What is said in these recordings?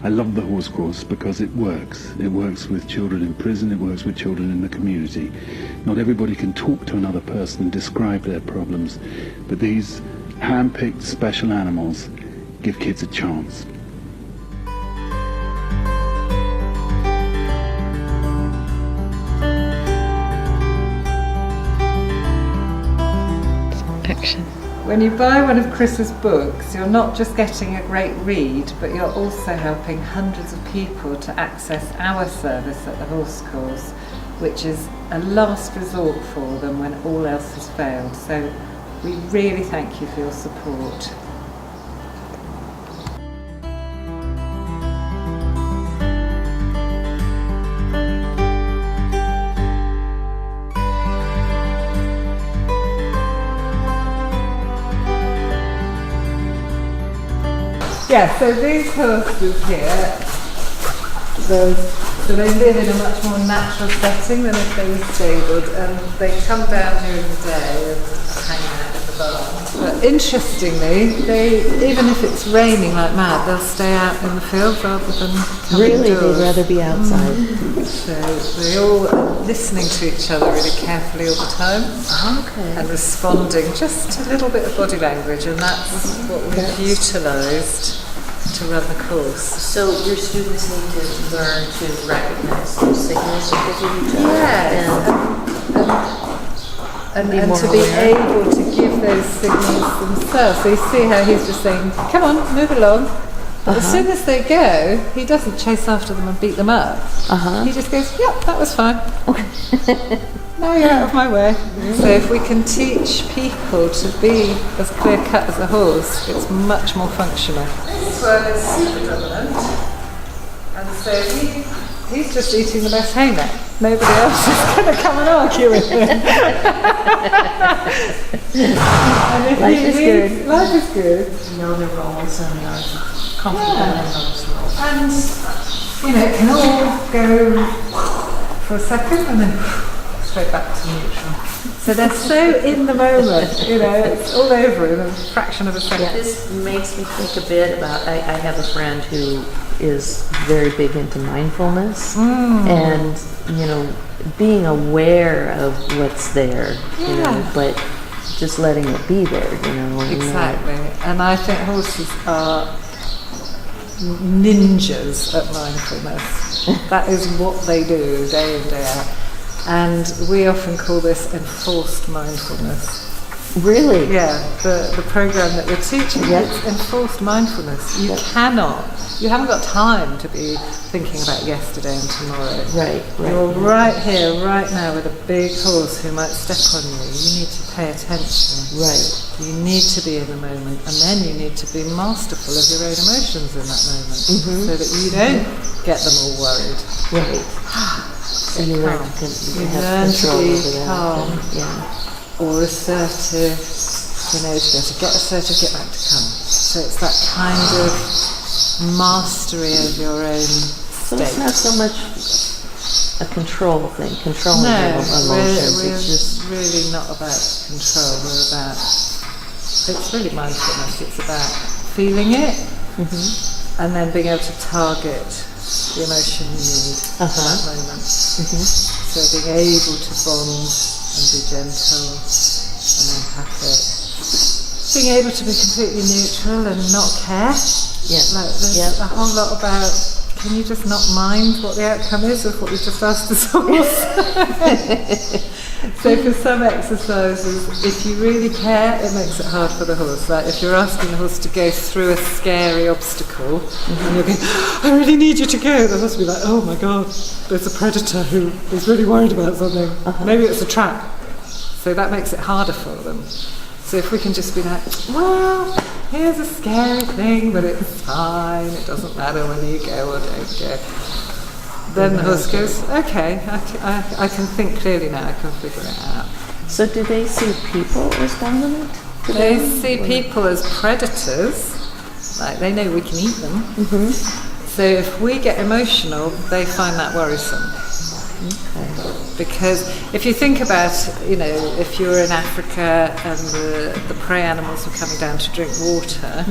I love the horse course because it works. It works with children in prison, it works with children in the community. Not everybody can talk to another person and describe their problems, but these hand-picked special animals give kids a chance. Action. When you buy one of Kris's books, you're not just getting a great read, but you're also helping hundreds of people to access our service at the Horse Course, which is a last resort for them when all else has failed. So we really thank you for your support. Yeah, so these horses here, so they live in a much more natural setting than if they were stabled, and they come down during the day and hang out in the barn. But interestingly, even if it's raining like mad, they'll stay out in the field rather than come Really, indoors. they'd rather be outside. So they all are listening to each other really carefully all the time. Okay. And responding just to a little bit of body language, and that's what we've utilised to run the course. So your students need to learn to recognize those signals that they give each other. And to be able to give those signals themselves. So you see how he's just saying, come on, move along. But as soon as they go, he doesn't chase after them and beat them up. He just goes, yep, that was fine. Now you're out of my way. So if we can teach people to be as clear cut as a horse, it's much more functional. This one is super dominant, and so he's just eating the best hay now. Nobody else is going to come and argue with him. And Life is good. Life is good. You know their roles and are comfortable in those roles. And, it can all go for a second and then straight back to neutral. So they're so in the moment, it's all over in a fraction of a second. Yeah. This makes me think a bit about, I have a friend who is very big into mindfulness and, being aware of what's there, but just letting it be there, Exactly. And I think horses are ninjas at mindfulness. That is what they do day in, day out. And we often call this enforced mindfulness. Really? Yeah, the program that we're teaching, it's enforced mindfulness. You haven't got time to be thinking about yesterday and tomorrow. Right. You're right here, right now with a big horse who might step on you. You need to pay attention. Right. You need to be in the moment, and then you need to be masterful of your own emotions in that moment, so that you don't get them all worried. Right. And you learn to have control over that. Calm. Or assertive, to be able to get assertive, get back to calm. So it's that kind of mastery of your own state. So it's not so much a control thing, controlling your emotions. We're it's just really not about control. It's really mindfulness. It's about feeling it and then being able to target the emotion you need at that moment. So being able to bond and be gentle and empathic. Being able to be completely neutral and not care. There's a whole lot about, can you just not mind what the outcome is of what you've just asked the horse? So for some exercises, if you really care, it makes it hard for the horse. Like if you're asking the horse to go through a scary obstacle, and you're going, I really need you to go, the horse will be like, oh my God, there's a predator who is really worried about something. Maybe it's a trap. So that makes it harder for them. So if we can just be like, well, here's a scary thing, but it's fine, it doesn't matter whether you go or don't go. Then the horse goes, okay, I can think clearly now, I can figure it out. So do they see people as dominant? They see people as predators, like they know we can eat them. So if we get emotional, they find that worrisome. Okay. because if you think about, if you were in Africa and the prey animals were coming down to drink water,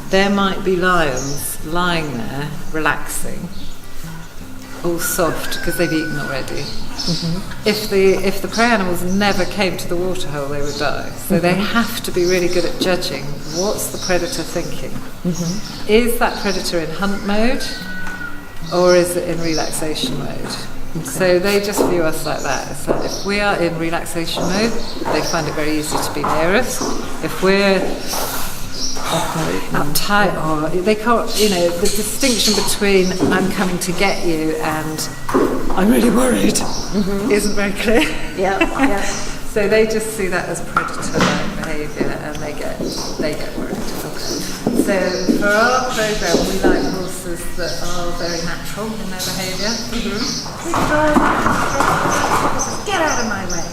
there might be lions lying there, relaxing, all soft because they've eaten already. If the prey animals never came to the waterhole, they would die. So they have to be really good at judging what's the predator thinking. Is that predator in hunt mode, or is it in relaxation mode? So they just view us like that. It's like if we are in relaxation mode, they find it very easy to be near us. If we're uptight, or they can't, the distinction between I'm coming to get you and I'm really worried isn't very clear. So they just see that as predator-like behaviour, and they get worried. So for our programme, we like horses that are very natural in their behaviour. Get out of my way.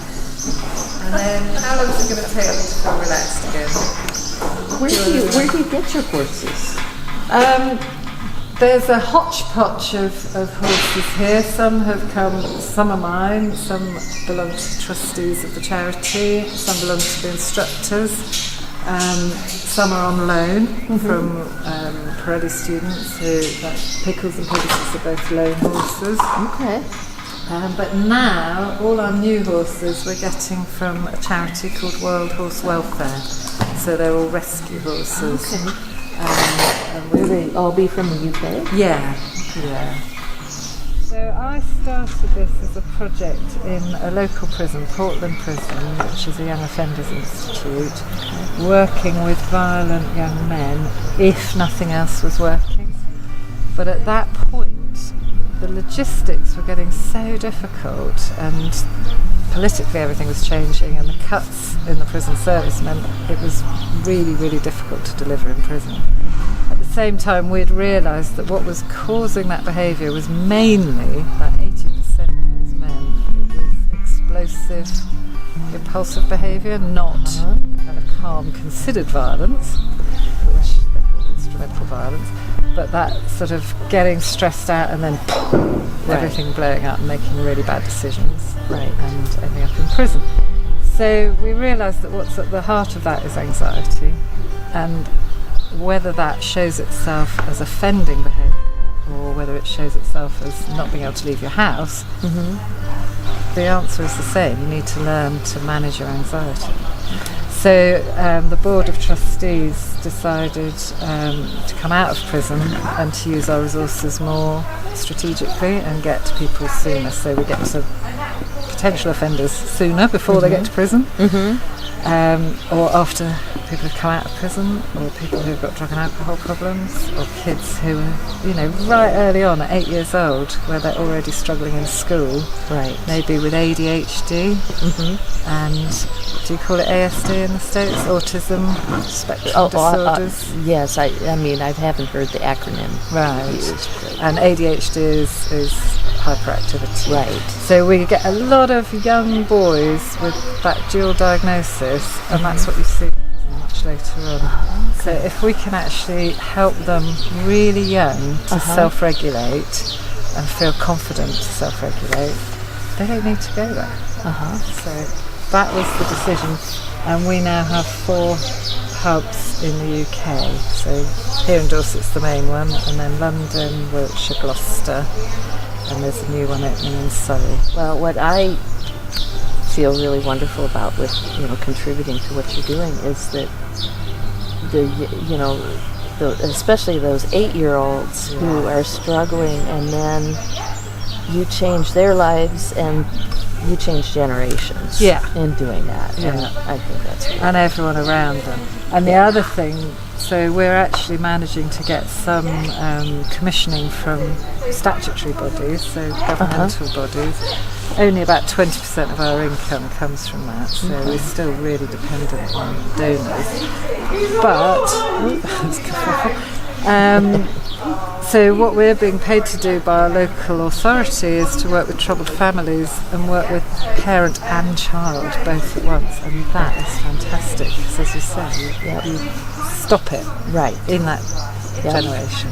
And then how long is it going to take them to feel relaxed again? Where do you get your horses? There's a hodgepodge of horses here. Some have come, some are mine, some belong to trustees of the charity, some belong to the instructors, some are on loan from Pirelli students Pickles and Pegasus are both loan horses. Okay. But now, all our new horses we're getting from a charity called World Horse Welfare. So they're all rescue horses. Okay. Will they all be from the UK? Yeah. So I started this as a project in a local prison, Portland Prison, which is a Young Offenders Institute, working with violent young men if nothing else was working. But at that point, the logistics were getting so difficult, and politically everything was changing, and the cuts in the prison service meant it was really, really difficult to deliver in prison. At the same time, we'd realised that what was causing that behaviour was mainly that 80% of those men, it was explosive, impulsive behaviour, not kind of calm, considered violence, which they call instrumental violence, but that sort of getting stressed out and then everything blowing up and making really bad decisions and ending up in prison. So we realised that what's at the heart of that is anxiety, and whether that shows itself as offending behaviour or whether it shows itself as not being able to leave your house, the answer is the same. You need to learn to manage your anxiety. So the Board of Trustees decided to come out of prison and to use our resources more strategically and get to people sooner. So we get to potential offenders sooner before they get to prison, or after people have come out of prison, or people who've got drug and alcohol problems, or kids who are, right early on at 8 years old, where they're already struggling in school, maybe with ADHD, and do you call it ASD in the States? Autism spectrum disorders? Yes, I haven't heard the acronym used. And ADHD is hyperactivity. Right. So we get a lot of young boys with that dual diagnosis, and that's what you see much later on. So if we can actually help them really young to self-regulate and feel confident to self-regulate, they don't need to go there. So that was the decision, and we now have 4 hubs in the UK. So here in Dorset's the main one, and then London, Wiltshire, Gloucester, and there's a new one opening in Surrey. Well, what I feel really wonderful about with contributing to what you're doing is that especially those 8-year-olds who are struggling, and then you change their lives and you change generations in doing that. And I think that's really and everyone around them. And the other thing, so we're actually managing to get some commissioning from statutory bodies, so governmental bodies. Only about 20% of our income comes from that, so we're still really dependent on donors. But so what we're being paid to do by our local authority is to work with troubled families and work with parent and child both at once, and that is fantastic, because as you say, you stop it in that generation.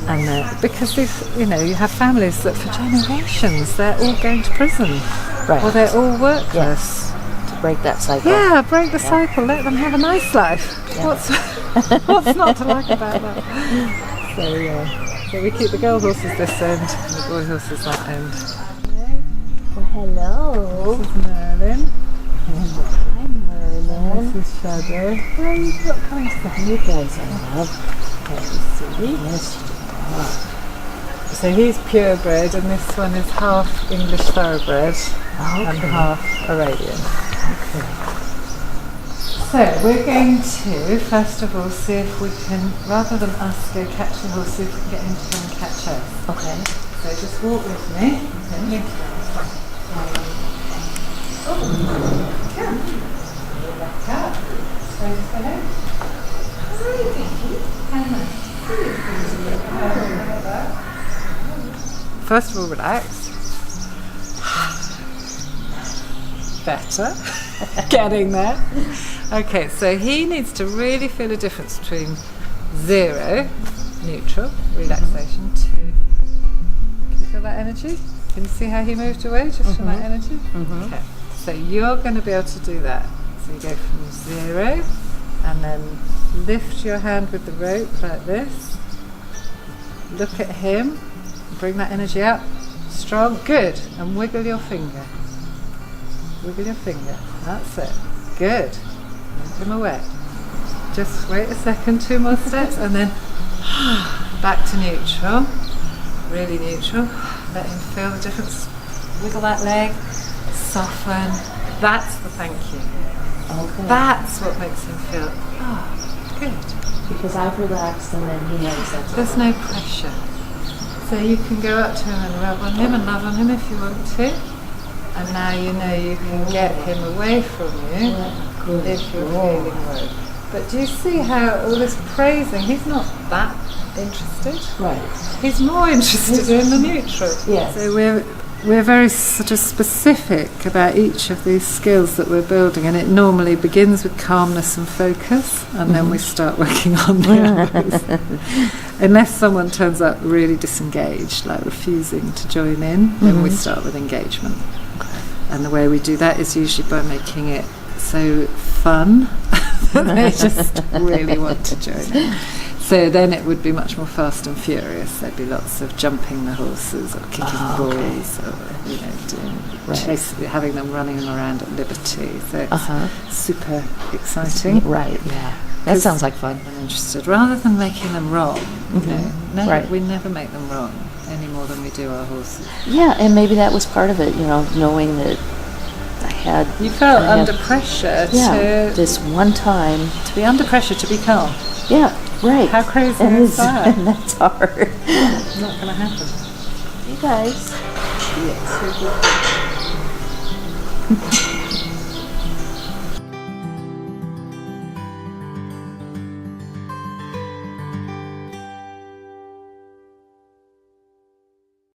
And because you have families that for generations they're all going to prison, Right. or they're all workless. Yes. To break that cycle. Yeah, break the cycle. Let them have a nice life. Yeah. What's not to like about that? So we keep the girl horses this end, and the boy horses that end. Well, hello. This is Merlin. Hi, Merlin. This is Shadow. Where are you got coming to? You guys are love. Yes. So he's purebred, and this one is half English thoroughbred and half Arabian. So we're going to, first of all, see if we can, rather than us go catch the horse, see if we can get him to come and catch us. Okay. So just walk with me. Come. Back up. Straight ahead. First of all, relax. Better. Getting there. Okay, so he needs to really feel a difference between 0, neutral, relaxation, to... Can you feel that energy? Can you see how he moved away just from that energy? Okay, so you're going to be able to do that. So you go from 0 and then lift your hand with the rope like this. Look at him. Bring that energy up. Strong. Good. And wiggle your finger. Wiggle your finger. That's it. Good. Move him away. Just wait a second, 2 more steps, and then back to neutral. Really neutral. Let him feel the difference. Wiggle that leg. Soften. That's the thank you. Okay. That's what makes him feel, good. Because I've relaxed and then he knows that. There's no pressure. So you can go up to him and rub on him and love on him if you want to. And now you know you can get him away from you if you're feeling worried. But do you see how all this praising, he's not that interested. Right. He's more interested in the neutral. Yes. So we're very sort of specific about each of these skills that we're building, and it normally begins with calmness and focus, and then we start working on the others. Unless someone turns up really disengaged, like refusing to join in, then we start with engagement. And the way we do that is usually by making it so fun that they just really want to join in. So then it would be much more fast and furious. There'd be lots of jumping the horses or kicking balls or doing having them running around at liberty. So it's super exciting. Right, yeah. That sounds like fun. I'm interested. Rather than making them wrong, we never make them wrong any more than we do our horses. Yeah, and maybe that was part of it, knowing that I had... You felt under pressure to... this one time. To be under pressure to be calm. Yeah, right. How crazy is that? And that's hard. It's not going to happen. You guys. Yes.